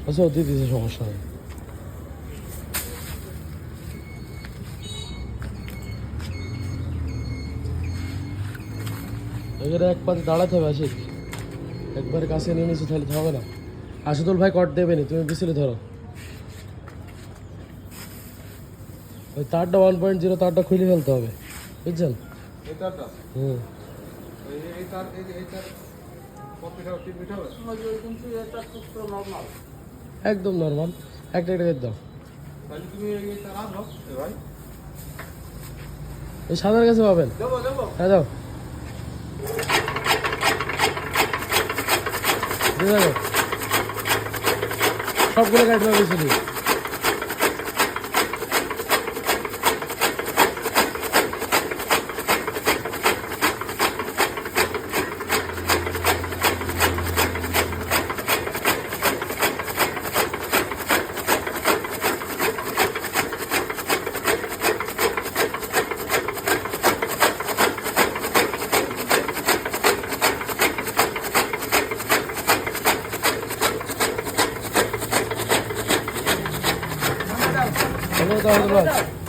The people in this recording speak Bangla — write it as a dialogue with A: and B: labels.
A: আচ্ছা দিয়ে দিতে সমস্যা নেই। এখানে এক পাশে দাঁড়াতে হবে আশিক, একবার কাছে নিয়ে নিয়েছি তাহলে তো হবে না। আশুতোল ভাই কট দেবেনি, তুমি বিসিলে ধরো। ওই তারটা 1.0 তারটা খুলে ফেলতে হবে, বুঝছেন? হুম একদম নর্মাল, একটা একটা রেট দাও। এই সাদার কাছে পাবেন, হ্যাঁ দাও দিয়ে দাও, সবগুলো কাটবে বেশি। ধন্যবাদ।